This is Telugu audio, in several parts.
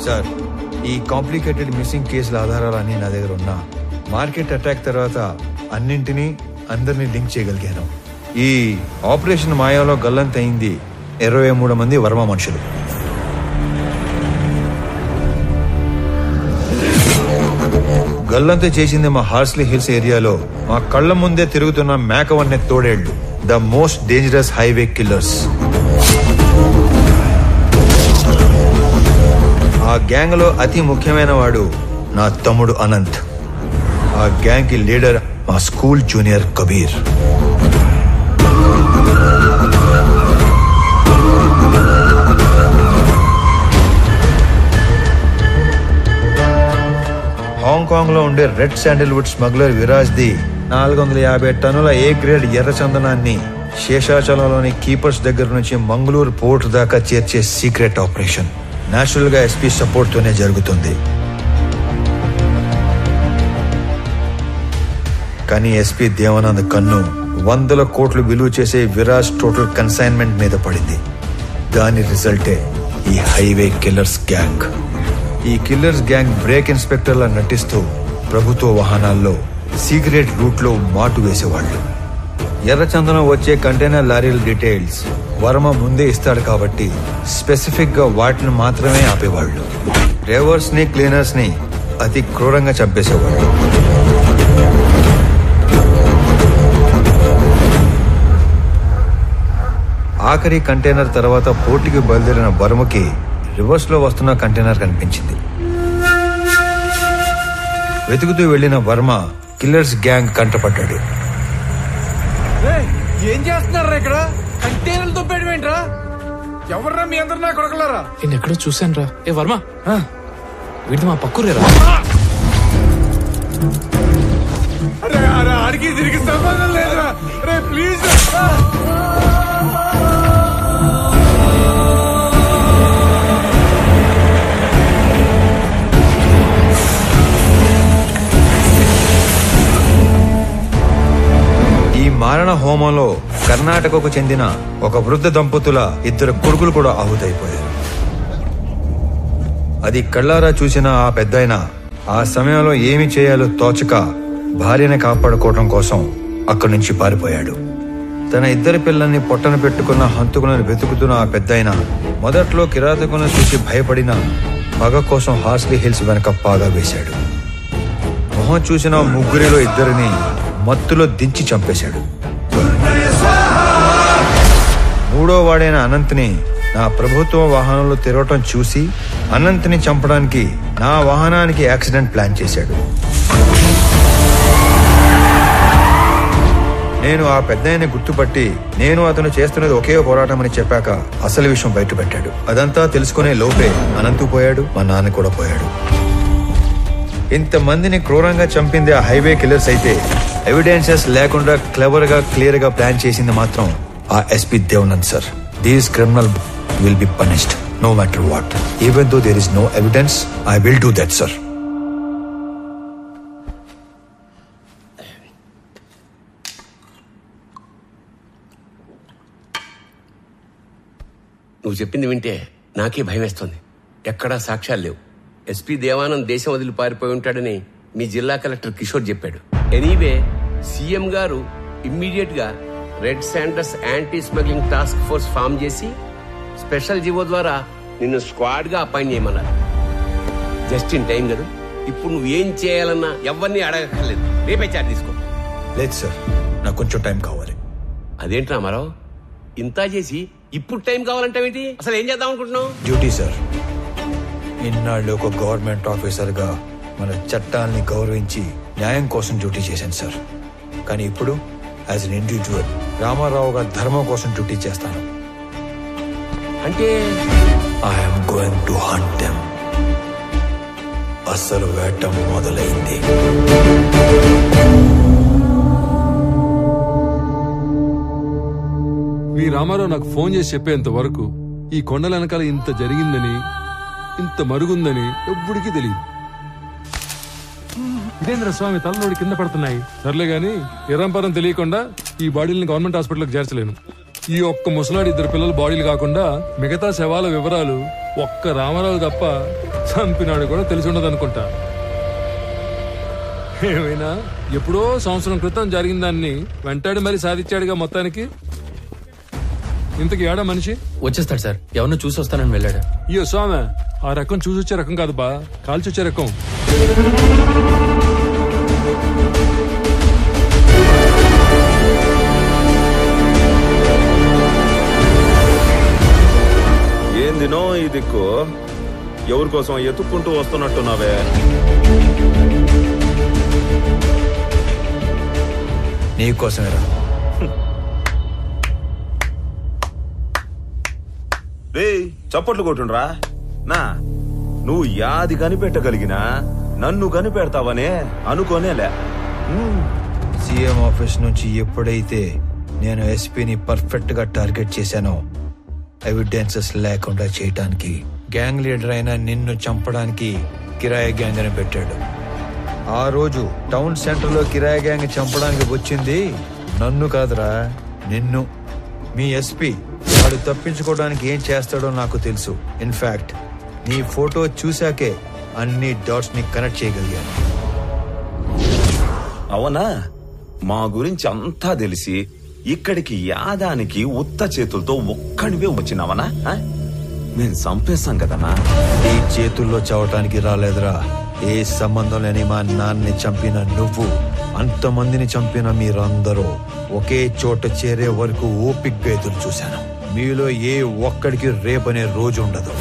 సార్, ఈ కాంప్లికేటెడ్ మిస్సింగ్ కేసుల ఆధారాలన్నీ నా దగ్గర ఉన్నా మార్కెట్ అటాక్ తర్వాత అన్నింటినీ అందరినీ లింక్ చేయగలిగాను. ఈ ఆపరేషన్ మాయాలో గల్లంతయింది 23 మంది వర్మ మనుషులు. గల్లంత చేసింది మా హార్స్లీ హిల్స్ ఏరియాలో మా కళ్ల ముందే తిరుగుతున్న మేకవన్నె తోడేళ్లు, the most dangerous highway killers. ఆ గ్యాంగ్ లో అతి ముఖ్యమైన వాడు నా తమ్ముడు అనంత్. ఆ గ్యాంగ్ కి లీడర్ మా స్కూల్ జూనియర్ కబీర్. హాంకాంగ్ లో ఉండే red Sandalwood smuggler Viraj the 450 టన్నుల ఏ గ్రేడ్ ఎర్ర చందనాన్ని శేషాచలంలోని కీపర్స్ దగ్గర నుంచి మంగళూరు పోర్ట్ దాకా చేర్చే సీక్రెట్ ఆపరేషన్ నేచురల్ గా ఎస్పీ సపోర్ట్ తోనే జరుగుతుంది. కానీ ఎస్పీ దేవానంద్ కన్ను 100 కోట్లు విలువ చేసే విరాజ్ టోటల్ కన్సైన్మెంట్ మీద పడింది. దాని రిజల్టే ఈ హైవే కిల్లర్స్ గ్యాంగ్. ఈ కిల్లర్స్ గ్యాంగ్ బ్రేక్ ఇన్స్పెక్టర్లా నటిస్తూ ప్రభుత్వ వాహనాల్లో సీక్రెట్ రూట్ లో మాటు వేసేవాళ్లు. ఎర్రచందనం వచ్చే కంటైనర్ లారీల డీటెయిల్స్ వర్మ ముందే ఇస్తాడు కాబట్టి స్పెసిఫిక్ గా వాటిని మాత్రమే ఆపేవాళ్లు. డ్రైవర్స్ ని క్లీనర్స్ ని అతి క్రూరంగా చంపేసేవాళ్లు. ఆఖరి కంటైనర్ తర్వాత పోర్టుకి బయలుదేరిన వర్మకి రివర్స్ లో వస్తున్న కంటైనర్ కనిపించింది. వెతుకుతూ వెళ్లిన వర్మ కిల్లర్స్ గ్యాంగ్ కంటపడ్డాడు. ఏం చేస్తున్నారా ఇక్కడ? కంటైనర్లతో పెట్టివేంట్రా? ఎవర్రా మీ అందరు నా కొడకలారా? నేను ఎక్కడో చూశాను రా. ఏ వర్మ, వీడితో మా పక్కూరేరా? అరే ఆడికి తిరిగి సంబంధం లేదురా. అరే ప్లీజ్ మారణ హోమంలో కర్ణాటకకు చెందిన ఒక వృద్ధ దంపతుల 2 కొడుకులు కూడా ఆహుతైపోయారు. అది కళ్ళారా చూసిన ఆ పెద్దాయన ఆ సమయంలో ఏమి చేయాలో తోచక భార్యని కాపాడుకోవడం కోసం అక్కడి నుంచి పారిపోయాడు. తన 2 పిల్లల్ని పొట్టన పెట్టుకున్న హంతకులను వెతుకుతున్న ఆ పెద్దాయన మొదట్లో కిరాతకులను చూసి భయపడిన పగ కోసం హార్స్లీ హిల్స్ వెనక పాగా వేశాడు. మొహం చూసిన 3 2 మత్తులో దించి చంపేశాడు. 3వ వాడైన అనంత్ని నా ప్రభుత్వ వాహనంలో తిరగటం చూసి అనంత్ని చంపడానికి నా వాహనానికి యాక్సిడెంట్ ప్లాన్ చేశాడు. నేను ఆ పెద్దాయన్ని గుర్తుపట్టి నేను అతను చేస్తున్నది ఒకే పోరాటం అని చెప్పాక అసలు విషయం బయటపెట్టాడు. అదంతా తెలుసుకునే లోపే అనంతు పోయాడు, మా నాన్న కూడా పోయాడు. ఇంతమందిని క్రూరంగా చంపింది ఆ హైవే కిల్లర్స్ అయితే ఎవిడెన్సెస్ లేకుండా క్లెవర్ గా క్లియర్ గా ప్లాన్ చేసింది మాత్రం ఆ SP Devanand sir. These criminal will be punished no matter what. Even though there is no evidence, I will do that sir. నువ్వు చెప్పింది వింటే నాకే భయం వేస్తుంది. ఎక్కడా సాక్ష్యాలు లేవు. ఎస్పీ దేవానంద్ దేశం వదిలి పారిపోయి ఉంటాడని మీ జిల్లా కలెక్టర్ కిషోర్ చెప్పాడు. ఎనీవే సీఎం గారు ఇమ్మీడియట్ గా red sanders anti smuggling task force form చేసి స్పెషల్ జీవో ద్వారా నిన్ను స్క్వాడ్ గా అపాయింట్ చేయమన్నారు. జస్ట్ ఇన్ టైం కదా. ఇప్పుడు నువ్వు ఏం చేయాలన్నా ఎవరిని అడగక్కర్లేదు. రేపే చార్జ్ తీసుకో. లేదు సార్, నాకు కొంచెం టైం కావాలి. అదేంటి రామారావు, ఇంత చేసి ఇప్పుడు టైం కావాలంటావేంటి? అసలు ఏం చేద్దాం అనుకుంటున్నావు? Duty sir. ఇన్నాళ్ళు ఒక గవర్నమెంట్ ఆఫీసర్ గా మన చట్టాలని గౌరవించి న్యాయం కోసం డ్యూటీ చేశాను సార్. కానీ ఇప్పుడు యాజ్ అన్ ఇండివిజువల్ రామారావు గారి ధర్మం కోసం డ్యూటీ చేస్తాను. అంటే I'm going to hunt them. అసలు వేట మొదలైంది. మీ రామారావు నాకు ఫోన్ చేసి చెప్పేంత వరకు ఈ కొండల వెనకాల ఇంత జరిగిందని, ఇంత మరుగుందని ఎవ్వడికి తెలియదు. వీరేంద్ర స్వామి తలనోడి కింద పడుతున్నాయి. సర్లే గాని ఎర్రంపరం తెలియకుండా ఈ బాడీని గవర్నమెంట్ హాస్పిటల్కి చేర్చలేను. ఈ ఒక్క ముసలాడి 2 పిల్లల బాడీలు కాకుండా మిగతా శవాల వివరాలు ఒక్క రామారావు తప్ప చంపినాడు కూడా తెలిసి ఉండదనుకుంటా. ఏమైనా ఎప్పుడో సంవత్సరం క్రితం జరిగిన దాన్ని వెంటాడి మరి సాధించాడుగా మొత్తానికి. ఇంతకు ఏడా మనిషి వచ్చేస్తాడు సార్, ఎవరినో చూసి వస్తానని వెళ్ళాడు. అయ్యో స్వామి, ఆ రకం చూసొచ్చే రకం కాదు బా, కాల్చొచ్చే రకం. ఏందినో ఈ దిక్కు, ఎవరి కోసం ఎత్తుక్కుంటూ వస్తున్నట్టున్నావే? నీకోసమేరా. రే చప్పట్లు కొట్టుండ్రా. నా నువ్వు యాది కనిపెట్టగలిగినా నన్ను కనిపెడతావనే అనుకోనేలే. సీఎం ఆఫీస్ నుంచి ఎప్పుడైతే నేను ఎస్పీని పర్ఫెక్ట్ గా టార్గెట్ చేశానో, ఎవిడెన్సెస్ లేకుండా చేయటానికి గ్యాంగ్ లీడర్ అయిన నిన్ను చంపడానికి కిరాయి గ్యాంగ్ అని పెట్టాడు. ఆ రోజు టౌన్ సెంటర్ లో కిరాయి గ్యాంగ్ చంపడానికి వచ్చింది నన్ను కాదురా, నిన్ను. మీ ఎస్పీ వాడు తప్పించుకోవడానికి ఏం చేస్తాడో నాకు తెలుసు. ఇన్ఫాక్ట్ నీ ఫోటో చూశాకే అన్ని డాట్స్ ని కనెక్ట్ చేయగలిగాను. అవునా? మా గురించి అంతా తెలిసి ఇక్కడికి యాదానికి ఉత్త చేతులతో ఒక్కడివే వచ్చినావనా? నేను చంపేస్తాం కదనా. ఈ చేతుల్లో చావటానికి రాలేదురా. ఏ సంబంధం లేని మా నాన్నని చంపిన నువ్వు, అంతమందిని చంపిన మీరందరూ ఒకే చోట చేరే వరకు ఓపిగ్గా ఎదురు చూశాను. మీలో ఏ ఒక్కడికి రేపనే రోజు ఉండదు.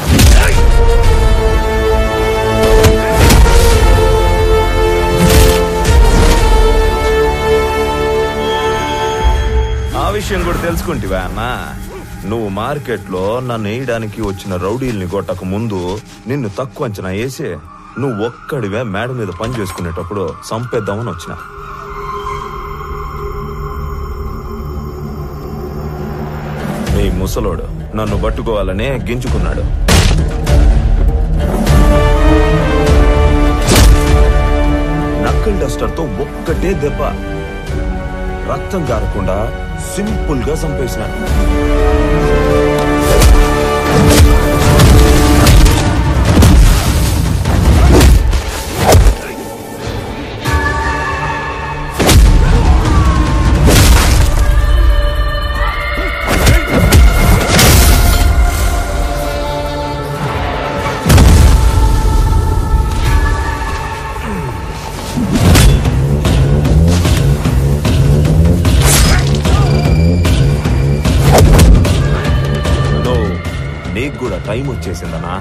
ఆ విషయం కూడా తెలుసుకుంటివా అన్నా? నువ్వు మార్కెట్లో నన్ను వేయడానికి వచ్చిన రౌడీల్ని కొట్టక ముందు నిన్ను తక్కువ అంచనా వేసి నువ్వు ఒక్కడివే మేడ మీద పని చేసుకునేటప్పుడు చంపేద్దామని వచ్చిన. నీ ముసలోడు నన్ను పట్టుకోవాలనే గింజుకున్నాడు. నక్కల్ డస్టర్ తో ఒక్కటే దెబ్బ, రక్తం కారకుండా సింపుల్ గా చంపేసినాడు. నీకు కూడా టైం వచ్చేసిందనా?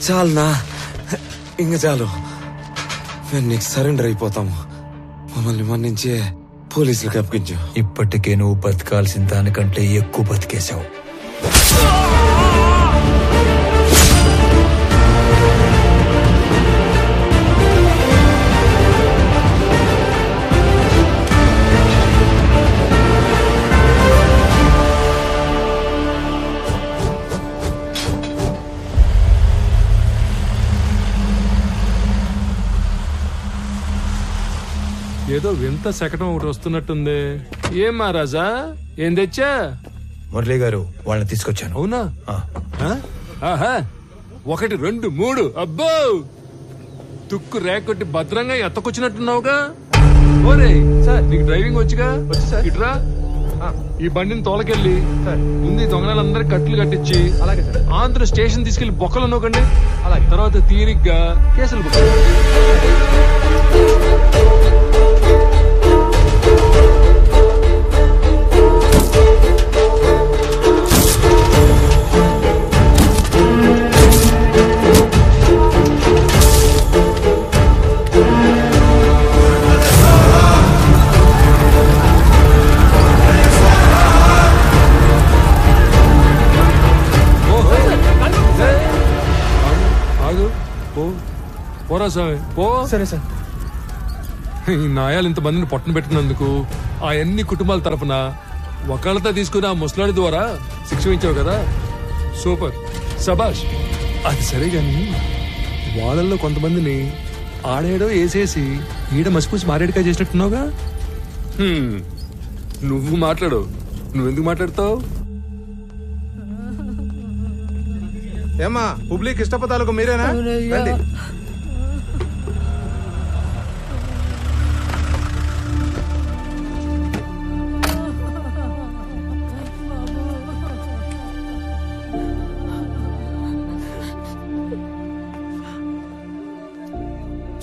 చాలునా, ఇంక చాలు. మేము నీకు సరెండర్ అయిపోతాము. మమ్మల్ని మన్నించి పోలీసులకు అప్పగించు. ఇప్పటికే నువ్వు బతకాల్సిన దానికంటే ఎక్కువ బతికేశావు. ఏదో వింత శకటం ఒకటి వస్తున్నట్టుంది. ఏం మహారాజా, ఏం తెచ్చా? మురళీ గారు వాళ్ళని తీసుకొచ్చాను. అవునా? ఆహా, 1 2 3. అబ్బో, తుక్కు రేకొట్టి భద్రంగా ఎత్తకొచ్చినట్టున్నావుగా. ఓరే సార్, నీకు డ్రైవింగ్ వచ్చిగా? ఇట్రా, ఈ బండిని తోలకెళ్ళి ముందు ఈ దొంగలందరికి కట్లు కట్టించి ఆంధ్ర స్టేషన్ తీసుకెళ్లి బొక్కలు నోకండి. అలాగే తర్వాత తీరిగ్గా కేసులు బుక్. పోరా స్వామి, పో. సరే సార్. ఈ నాయాలు ఇంతమందిని పొట్టన పెట్టినందుకు ఆ అన్ని కుటుంబాల తరఫున ఒకళ్ళతో తీసుకుని ఆ ముసలాడి ద్వారా శిక్ష ఇచ్చావు కదా, సూపర్, సబాష్. అది సరే గాని వాళ్ళల్లో కొంతమందిని ఆడేడో వేసేసి ఈడ మసిపూసి మారేడుగా చేసినట్టున్నావుగా. నువ్వు మాట్లాడు, నువ్వెందుకు మాట్లాడతావు? ఏమ్మా, హుబ్లీ కృష్ణపతాలకు మీరేనా? రండి.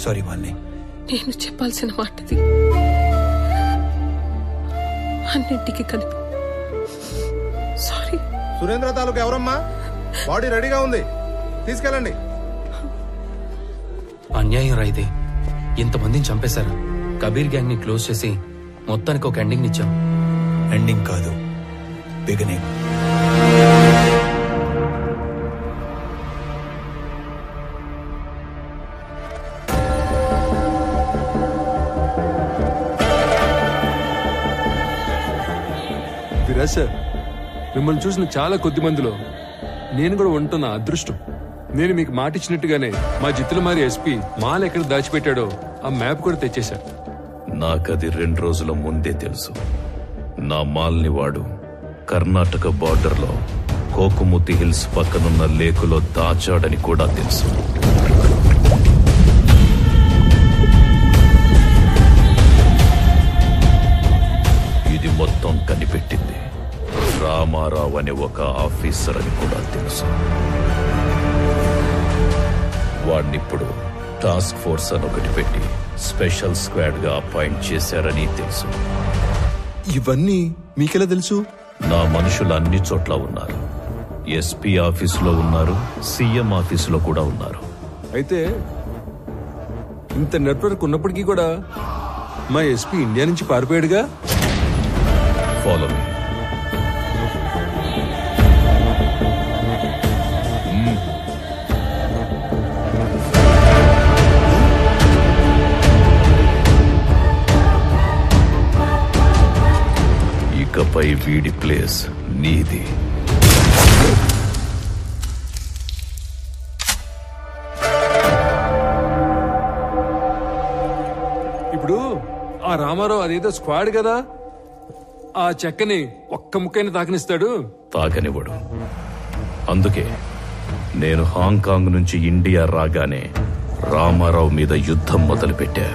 సారీ మాలిని. నేను చెప్పాల్సిన మాటది అన్నింటికి కలిపి సారీ. సురేంద్ర తాలూకు ఎవరమ్మా? బాడీ రెడీగా ఉంది, తీసుకెళ్ళండి. అన్యాయం రా ఇది. ఇంతమందిని చంపేశారు. కబీర్ గ్యాంగ్ ని క్లోజ్ చేసి మొత్తానికి ఒక ఎండింగ్ ఇచ్చాం. ఎండింగ్ కాదు, బిగినింగ్. విరాజ్ సార్, మిమ్మల్ని చూసిన చాలా కొద్ది మందిలో నేను కూడా ఉంటున్న అదృష్టం. నేను మీకు మాట ఇచ్చినట్టుగానే మా జిత్తులమారి ఎస్పీ మాల్ ఎక్కడ దాచిపెట్టాడో ఆ మ్యాప్ కూడా తెచ్చేశా. నాకది 2 రోజుల ముందే తెలుసు. నా మాల్ని వాడు కర్ణాటక బార్డర్లో కోకుముతి హిల్స్ పక్కనున్న లేకులో దాచాడని కూడా తెలుసు. ఇది మొత్తం కనిపెట్టింది రామారావు అనే ఒక ఆఫీసర్ అని కూడా తెలుసు. వాడినిప్పుడు టాస్క్ ఫోర్స్ అని ఒకటి పెట్టి స్పెషల్ స్క్వాడ్ గా అపాయింట్ చేశారని తెలుసు. ఇవన్నీ మీకెలా తెలుసు? నా మనుషులు అన్ని చోట్ల ఉన్నారు. ఎస్పీ ఆఫీసులో ఉన్నారు, సీఎం ఆఫీసులో కూడా ఉన్నారు. అయితే ఇంత నెట్వర్క్ ఉన్నప్పటికీ కూడా మా ఎస్పీ ఇండియా నుంచి పారిపోయాడుగా. Follow me. ఇకపై వీడి ప్లేస్ నీది. ఇప్పుడు ఆ రామారావు అదేదో స్క్వాడ్ కదా, ఆ చెక్కని ఒక్క ముక్కైనా తాకనిస్తాడు? తాకనివ్వడు. అందుకే నేను హాంకాంగ్ నుంచి ఇండియా రాగానే రామారావు మీద యుద్ధం మొదలుపెట్టా.